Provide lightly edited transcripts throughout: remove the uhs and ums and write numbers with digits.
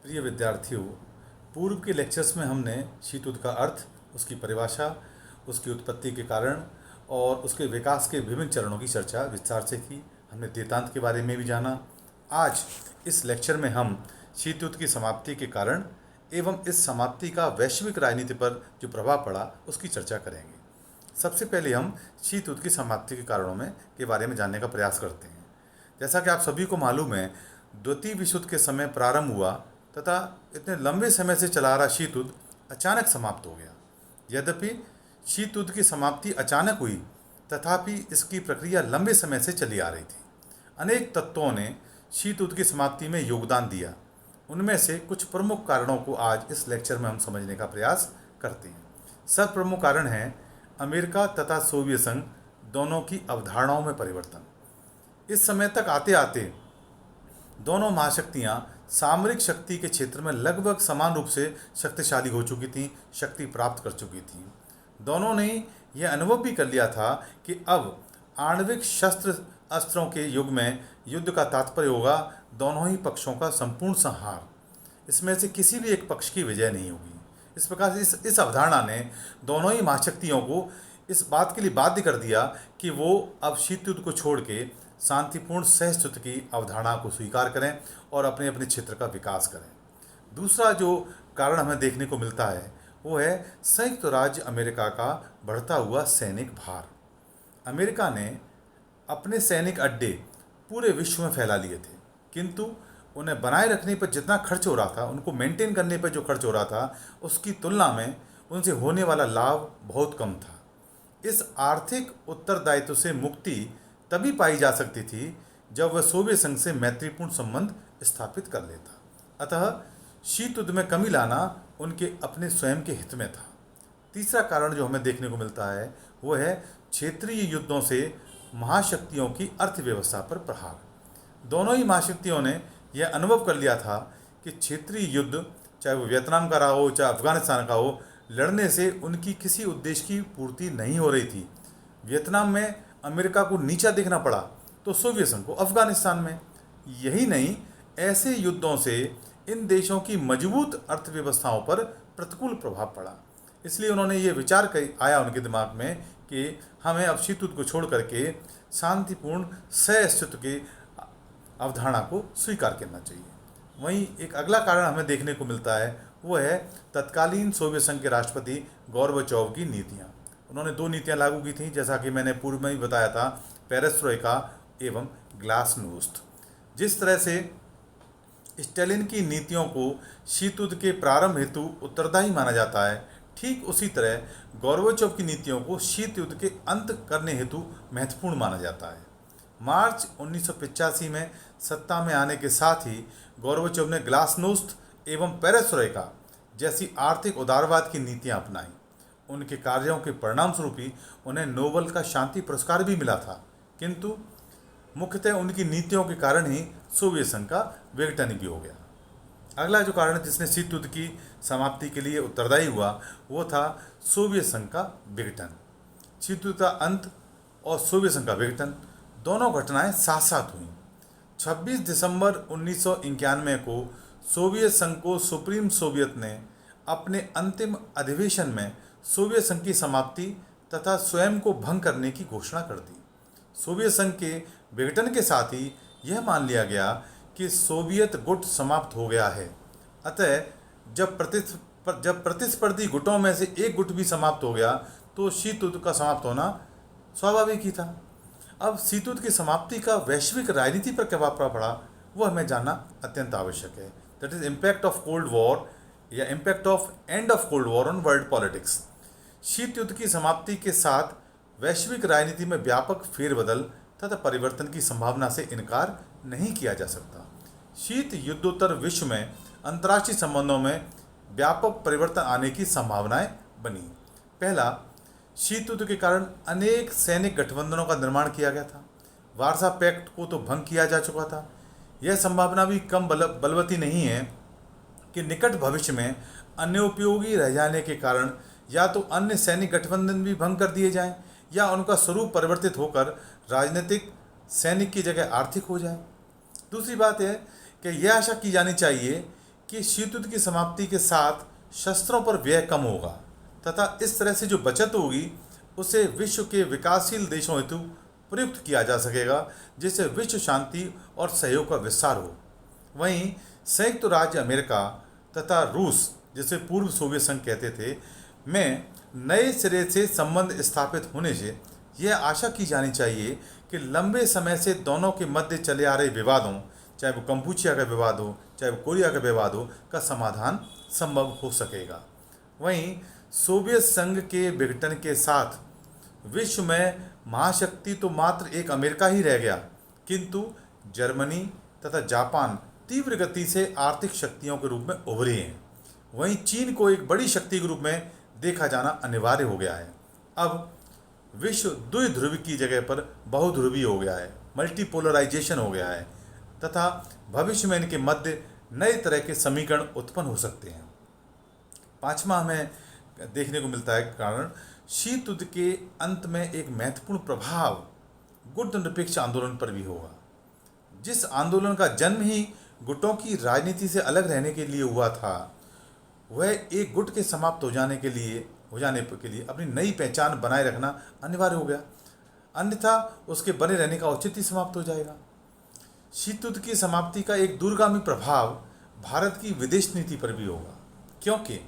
प्रिय विद्यार्थियों, पूर्व के लेक्चर्स में हमने शीत युद्ध का अर्थ, उसकी परिभाषा, उसकी उत्पत्ति के कारण और उसके विकास के विभिन्न चरणों की चर्चा विस्तार से की। हमने देतांत के बारे में भी जाना। आज इस लेक्चर में हम शीत युद्ध की समाप्ति के कारण एवं इस समाप्ति का वैश्विक राजनीति पर जो प्रभाव पड़ा उसकी चर्चा करेंगे। सबसे पहले हम शीत युद्ध की समाप्ति के कारणों में के बारे में जानने का प्रयास करते हैं। जैसा कि आप सभी को मालूम है, द्वितीय विश्व युद्ध के समय प्रारंभ हुआ तथा इतने लंबे समय से चला रहा शीत युद्ध अचानक समाप्त हो गया। यद्यपि शीत युद्ध की समाप्ति अचानक हुई, तथापि इसकी प्रक्रिया लंबे समय से चली आ रही थी। अनेक तत्वों ने शीत युद्ध की समाप्ति में योगदान दिया। उनमें से कुछ प्रमुख कारणों को आज इस लेक्चर में हम समझने का प्रयास करते हैं। सब प्रमुख कारण हैं अमेरिका तथा सोवियत संघ दोनों की अवधारणाओं में परिवर्तन। इस समय तक आते आते दोनों महाशक्तियां सामरिक शक्ति के क्षेत्र में लगभग समान रूप से शक्तिशाली हो चुकी थीं, शक्ति प्राप्त कर चुकी थीं। दोनों ने यह अनुभव भी कर लिया था कि अब आणविक शस्त्र अस्त्रों के युग में युद्ध का तात्पर्य होगा दोनों ही पक्षों का संपूर्ण संहार। इसमें से किसी भी एक पक्ष की विजय नहीं होगी। इस प्रकार से इस अवधारणा ने दोनों ही महाशक्तियों को इस बात के लिए बाध्य कर दिया कि वो अब शीत युद्ध को छोड़ के शांतिपूर्ण सहस्त्र की अवधारणा को स्वीकार करें और अपने अपने क्षेत्र का विकास करें। दूसरा जो कारण हमें देखने को मिलता है वो है संयुक्त राज्य अमेरिका का बढ़ता हुआ सैनिक भार। अमेरिका ने अपने सैनिक अड्डे पूरे विश्व में फैला लिए थे, किंतु उन्हें बनाए रखने पर जितना खर्च हो रहा था, उनको मेंटेन करने पर जो खर्च हो रहा था, उसकी तुलना में उनसे होने वाला लाभ बहुत कम था। इस आर्थिक उत्तरदायित्व से मुक्ति तभी पाई जा सकती थी जब वह सोवियत संघ से मैत्रीपूर्ण संबंध स्थापित कर लेता। अतः शीत युद्ध में कमी लाना उनके अपने स्वयं के हित में था। तीसरा कारण जो हमें देखने को मिलता है वो है क्षेत्रीय युद्धों से महाशक्तियों की अर्थव्यवस्था पर प्रहार। दोनों ही महाशक्तियों ने यह अनुभव कर लिया था कि क्षेत्रीय युद्ध, चाहे वो वियतनाम का रहा हो चाहे अफगानिस्तान का हो, लड़ने से उनकी किसी उद्देश्य की पूर्ति नहीं हो रही थी। वियतनाम में अमेरिका को नीचा देखना पड़ा तो सोवियत संघ को अफगानिस्तान में। यही नहीं, ऐसे युद्धों से इन देशों की मजबूत अर्थव्यवस्थाओं पर प्रतिकूल प्रभाव पड़ा। इसलिए उन्होंने ये विचार आया उनके दिमाग में कि हमें अब शीत युद्ध को छोड़ करके शांतिपूर्ण सहअस्तित्व की अवधारणा को स्वीकार करना चाहिए। वहीं एक अगला कारण हमें देखने को मिलता है वो है तत्कालीन सोवियत संघ के राष्ट्रपति गोर्बाचोव की नीतियाँ। उन्होंने दो नीतियाँ लागू की थीं, जैसा कि मैंने पूर्व में ही बताया था, पेरेस्ट्रोइका एवं ग्लासनोस्ट। जिस तरह से स्टालिन की नीतियों को शीत युद्ध के प्रारंभ हेतु उत्तरदायी माना जाता है, ठीक उसी तरह गोर्बाचोव की नीतियों को शीत युद्ध के अंत करने हेतु महत्वपूर्ण माना जाता है। मार्च 1985 में सत्ता में आने के साथ ही गोर्बाचोव ने ग्लासनोस्ट एवं पेरेस्ट्रोइका जैसी आर्थिक उदारवाद की नीतियां अपनाई। उनके कार्यों के परिणाम स्वरूप ही उन्हें नोबेल का शांति पुरस्कार भी मिला था, किंतु मुख्यतः उनकी नीतियों के कारण ही सोवियत संघ का विघटन भी हो गया। अगला जो कारण जिसने शीत युद्ध की समाप्ति के लिए उत्तरदायी हुआ वो था सोवियत संघ का विघटन। शीत युद्ध का अंत और सोवियत संघ का विघटन दोनों घटनाएं साथ साथ हुई। 26 दिसंबर 1991 को सोवियत संघ को सुप्रीम सोवियत ने अपने अंतिम अधिवेशन में सोवियत संघ की समाप्ति तथा स्वयं को भंग करने की घोषणा कर दी। सोवियत संघ के विघटन के साथ ही यह मान लिया गया कि सोवियत गुट समाप्त हो गया है। अतः जब प्रतिस्पर्धी गुटों में से एक गुट भी समाप्त हो गया तो शीत युद्ध का समाप्त होना स्वाभाविक ही था। अब शीत युद्ध की समाप्ति का वैश्विक राजनीति पर क्या प्रभाव पड़ा वो हमें जानना अत्यंत आवश्यक है। That is impact of cold war या impact of end of cold war on world politics. शीत युद्ध की समाप्ति के साथ वैश्विक राजनीति में व्यापक फेरबदल तथा परिवर्तन की संभावना से इनकार नहीं किया जा सकता। शीत युद्धोत्तर विश्व में अंतर्राष्ट्रीय संबंधों में व्यापक परिवर्तन आने की संभावनाएं बनी। पहला, शीत युद्ध के कारण अनेक सैनिक गठबंधनों का निर्माण किया गया था। वार्सा पैक्ट को तो भंग किया जा चुका था। यह संभावना भी कम बलवती नहीं है कि निकट भविष्य में अन्य उपयोगी रह जाने के कारण या तो अन्य सैनिक गठबंधन भी भंग कर दिए जाएं या उनका स्वरूप परिवर्तित होकर राजनीतिक सैनिक की जगह आर्थिक हो जाए। दूसरी बात है कि यह आशा की जानी चाहिए कि शीत युद्ध की समाप्ति के साथ शस्त्रों पर व्यय कम होगा तथा इस तरह से जो बचत होगी उसे विश्व के विकासशील देशों हेतु प्रयुक्त किया जा सकेगा, जिससे विश्व शांति और सहयोग का विस्तार हो। वहीं संयुक्त राज्य अमेरिका तथा रूस, जिसे पूर्व सोवियत संघ कहते थे, में नए सिरे से संबंध स्थापित होने से यह आशा की जानी चाहिए कि लंबे समय से दोनों के मध्य चले आ रहे विवादों, चाहे वो कंपूचिया का विवाद हो, चाहे वो कोरिया का विवाद हो, का समाधान संभव हो सकेगा। वहीं सोवियत संघ के विघटन के साथ विश्व में महाशक्ति तो मात्र एक अमेरिका ही रह गया, किंतु जर्मनी तथा जापान तीव्र गति से आर्थिक शक्तियों के रूप में उभरे हैं। वहीं चीन को एक बड़ी शक्ति के रूप में देखा जाना अनिवार्य हो गया है। अब विश्व द्विध्रुवी की जगह पर बहुध्रुवी हो गया है, मल्टीपोलराइजेशन हो गया है तथा भविष्य में इनके मध्य नए तरह के समीकरण उत्पन्न हो सकते हैं। पांचवा हमें देखने को मिलता है कारण शीत युद्ध के अंत में एक महत्वपूर्ण प्रभाव गुट निरपेक्ष आंदोलन पर भी होगा। जिस आंदोलन का जन्म ही गुटों की राजनीति से अलग रहने के लिए हुआ था, वह एक गुट के समाप्त हो जाने के लिए अपनी नई पहचान बनाए रखना अनिवार्य हो गया, अन्यथा उसके बने रहने का औचित्य समाप्त हो जाएगा। शीत युद्ध की समाप्ति का एक दूरगामी प्रभाव भारत की विदेश नीति पर भी होगा, क्योंकि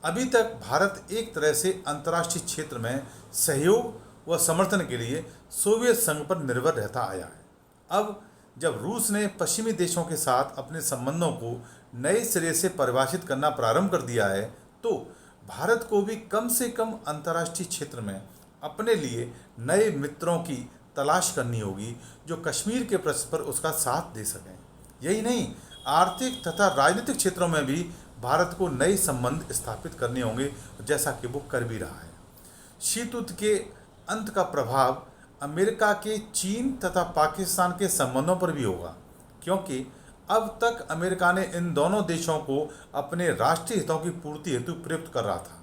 अभी तक भारत एक तरह से अंतर्राष्ट्रीय क्षेत्र में सहयोग व समर्थन के लिए सोवियत संघ पर निर्भर रहता आया है। अब जब रूस ने पश्चिमी देशों के साथ अपने संबंधों को नए सिरे से परिभाषित करना प्रारंभ कर दिया है, तो भारत को भी कम से कम अंतर्राष्ट्रीय क्षेत्र में अपने लिए नए मित्रों की तलाश करनी होगी जो कश्मीर के प्रश्न पर उसका साथ दे सकें। यही नहीं, आर्थिक तथा राजनीतिक क्षेत्रों में भी भारत को नए संबंध स्थापित करने होंगे, जैसा कि वो कर भी रहा है। शीत युद्ध के अंत का प्रभाव अमेरिका के चीन तथा पाकिस्तान के संबंधों पर भी होगा, क्योंकि अब तक अमेरिका ने इन दोनों देशों को अपने राष्ट्रीय हितों की पूर्ति हेतु प्रयुक्त कर रहा था।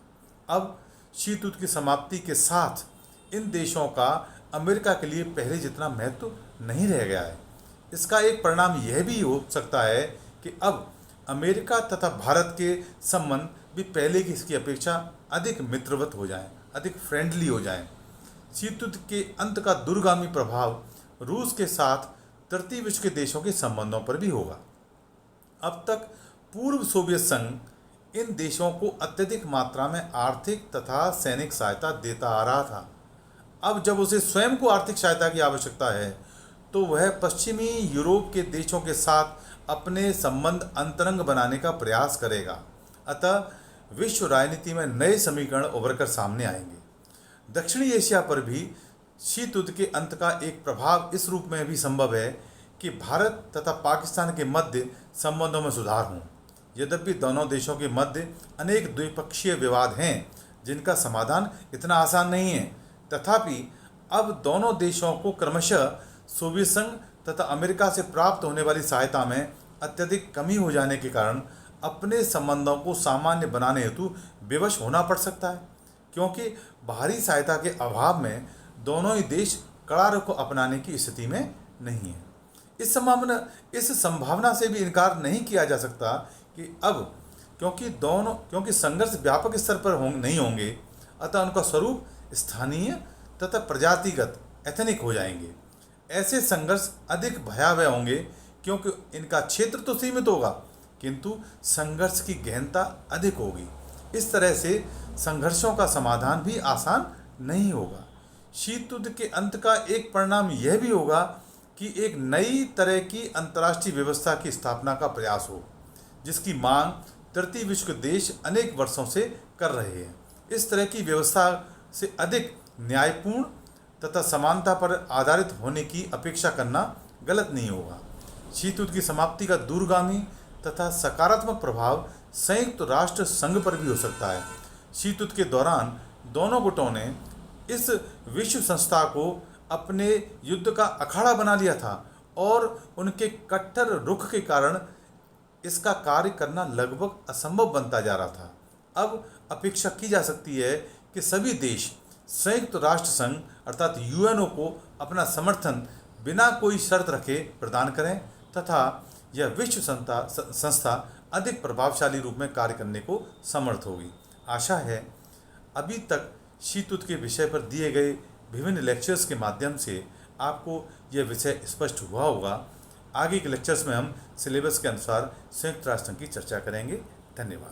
अब शीत युद्ध की समाप्ति के साथ इन देशों का अमेरिका के लिए पहले जितना महत्व नहीं रह गया है। इसका एक परिणाम यह भी हो सकता है कि अब अमेरिका तथा भारत के संबंध भी पहले की इसकी अपेक्षा अधिक मित्रवत हो जाएं, अधिक फ्रेंडली हो जाएं। शीत युद्ध के अंत का दूरगामी प्रभाव रूस के साथ तृतीय विश्व के देशों के संबंधों पर भी होगा। अब तक पूर्व सोवियत संघ इन देशों को अत्यधिक मात्रा में आर्थिक तथा सैनिक सहायता देता आ रहा था। अब जब उसे स्वयं को आर्थिक सहायता की आवश्यकता है, तो वह पश्चिमी यूरोप के देशों के साथ अपने संबंध अंतरंग बनाने का प्रयास करेगा। अतः विश्व राजनीति में नए समीकरण उभर कर सामने आएंगे। दक्षिणी एशिया पर भी शीत युद्ध के अंत का एक प्रभाव इस रूप में भी संभव है कि भारत तथा पाकिस्तान के मध्य संबंधों में सुधार हों। यद्यपि दोनों देशों के मध्य अनेक द्विपक्षीय विवाद हैं जिनका समाधान इतना आसान नहीं है, तथापि अब दोनों देशों को क्रमशः सोवियत संघ तथा अमेरिका से प्राप्त होने वाली सहायता में अत्यधिक कमी हो जाने के कारण अपने संबंधों को सामान्य बनाने हेतु विवश होना पड़ सकता है, क्योंकि बाहरी सहायता के अभाव में दोनों ही देश कड़ा रुख को अपनाने की स्थिति में नहीं है। इस संभावना से भी इनकार नहीं किया जा सकता कि अब क्योंकि संघर्ष व्यापक स्तर पर नहीं होंगे, अतः उनका स्वरूप स्थानीय तथा प्रजातिगत एथनिक हो जाएंगे। ऐसे संघर्ष अधिक भयावह होंगे क्योंकि इनका क्षेत्र तो सीमित होगा, किंतु संघर्ष की गहनता अधिक होगी। इस तरह से संघर्षों का समाधान भी आसान नहीं होगा। शीत युद्ध के अंत का एक परिणाम यह भी होगा कि एक नई तरह की अंतर्राष्ट्रीय व्यवस्था की स्थापना का प्रयास हो, जिसकी मांग तृतीय विश्व के देश अनेक वर्षों से कर रहे हैं। इस तरह की व्यवस्था से अधिक न्यायपूर्ण तथा समानता पर आधारित होने की अपेक्षा करना गलत नहीं होगा। शीत युद्ध की समाप्ति का दूरगामी तथा सकारात्मक प्रभाव संयुक्त राष्ट्र संघ पर भी हो सकता है। शीत युद्ध के दौरान दोनों गुटों ने इस विश्व संस्था को अपने युद्ध का अखाड़ा बना लिया था और उनके कट्टर रुख के कारण इसका कार्य करना लगभग असंभव बनता जा रहा था। अब अपेक्षा की जा सकती है कि सभी देश संयुक्त राष्ट्र संघ अर्थात यूएनओ को अपना समर्थन बिना कोई शर्त रखे प्रदान करें तथा यह विश्व संस्था अधिक प्रभावशाली रूप में कार्य करने को समर्थ होगी। आशा है अभी तक शीतुत के विषय पर दिए गए विभिन्न लेक्चर्स के माध्यम से आपको यह विषय स्पष्ट हुआ होगा। आगे के लेक्चर्स में हम सिलेबस के अनुसार संयुक्त राष्ट्र संघ की चर्चा करेंगे। धन्यवाद।